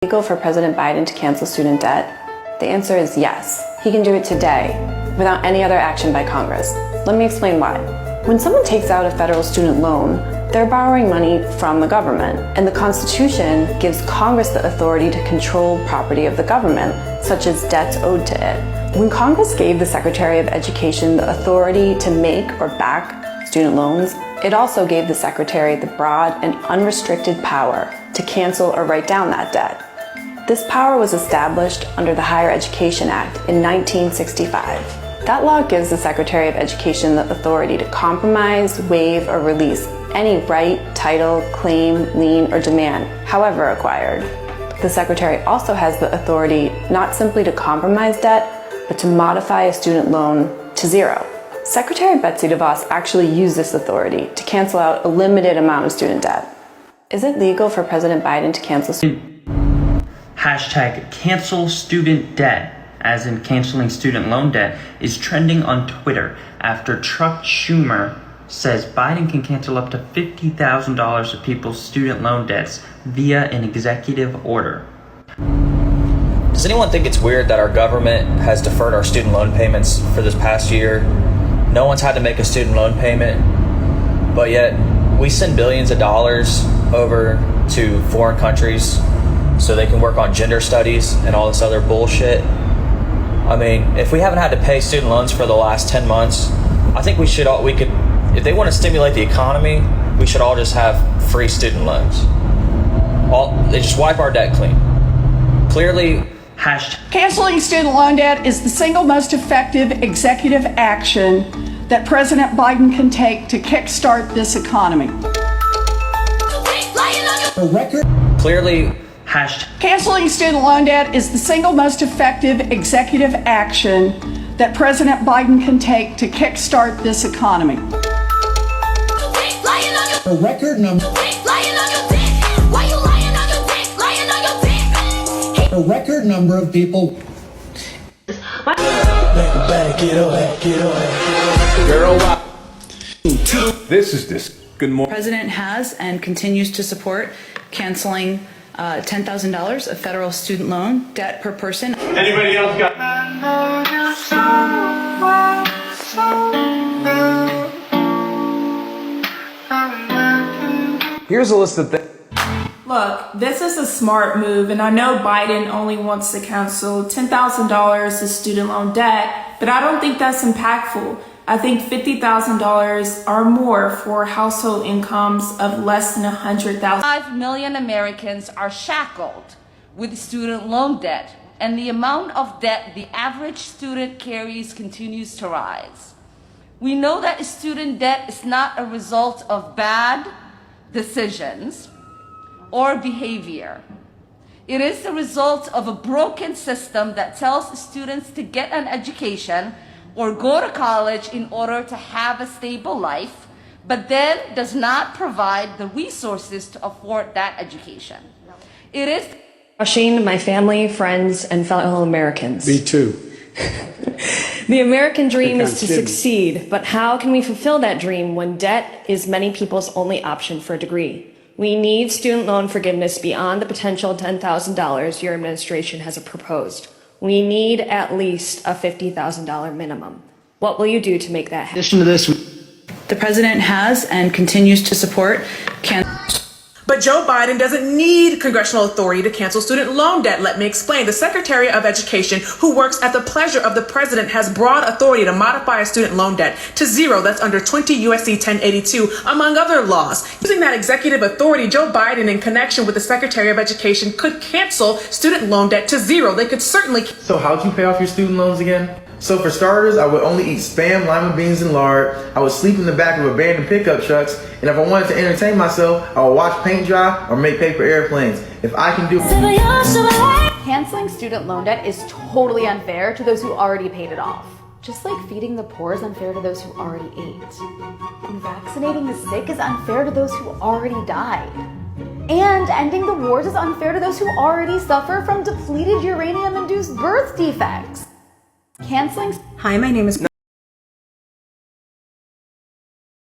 Legal for President Biden to cancel student debt? The answer is yes. He can do it today, without any other action by Congress. Let me explain why. When someone takes out a federal student loan, they're borrowing money from the government, and the Constitution gives Congress the authority to control property of the government, such as debts owed to it. When Congress gave the Secretary of Education the authority to make or back student loans, it also gave the Secretary the broad and unrestricted power to cancel or write down that debt. This power was established under the Higher Education Act in 1965. That law gives the Secretary of Education the authority to compromise, waive, or release any right, title, claim, lien, or demand, however acquired. The Secretary also has the authority not simply to compromise debt, but to modify a student loan to zero. Secretary Betsy DeVos actually used this authority to cancel out a limited amount of student debt. Is it legal for President Biden to cancel Hashtag cancel student debt, as in canceling student loan debt, is trending on Twitter after Chuck Schumer says Biden can cancel up to $50,000 of people's student loan debts via an executive order. Does anyone think it's weird that our government has deferred our student loan payments for this past year? No one's had to make a student loan payment, but yet we send billions of dollars over to foreign countries so they can work on gender studies and all this other bullshit. I mean, if we haven't had to pay student loans for the last 10 months, I think we could, if they want to stimulate the economy, we should all just have free student loans. They just wipe our debt clean. Clearly, canceling student loan debt is the single most effective executive action that President Biden can take to kickstart this economy. Clearly, canceling student loan debt is the single most effective executive action that President Biden can take to kickstart this economy. A record number. A record number of people. Good morning. The president has and continues to support canceling $10,000 of federal student loan debt per person. Anybody else got? Here's a list of things. Look, this is a smart move, and I know Biden only wants to cancel $10,000 of student loan debt, but I don't think that's impactful. I think $50,000 or more for household incomes of less than $100,000. 5 million Americans are shackled with student loan debt, and the amount of debt the average student carries continues to rise. We know that student debt is not a result of bad decisions or behavior. It is the result of a broken system that tells students to get an education or go to college in order to have a stable life, but then does not provide the resources to afford that education. It is crushing my family, friends, and fellow Americans. Me too. The American dream is to succeed, but how can we fulfill that dream when debt is many people's only option for a degree? We need student loan forgiveness beyond the potential $10,000 your administration has proposed. We need at least a $50,000 minimum. What will you do to make that happen? In addition to this, The president has and continues to support But Joe Biden doesn't need congressional authority to cancel student loan debt. Let me explain. The Secretary of Education, who works at the pleasure of the president, has broad authority to modify a student loan debt to zero. That's under 20 U.S.C. 1082, among other laws. Using that executive authority, Joe Biden, in connection with the Secretary of Education, could cancel student loan debt to zero. They could certainly. So how'd you pay off your student loans again? So for starters, I would only eat Spam, lima beans, and lard. I would sleep in the back of abandoned pickup trucks. And if I wanted to entertain myself, I would watch paint dry or make paper airplanes. If I can do... Canceling student loan debt is totally unfair to those who already paid it off. Just like feeding the poor is unfair to those who already ate. And vaccinating the sick is unfair to those who already died. And ending the wars is unfair to those who already suffer from depleted uranium-induced birth defects. Canceling... Hi, my name is...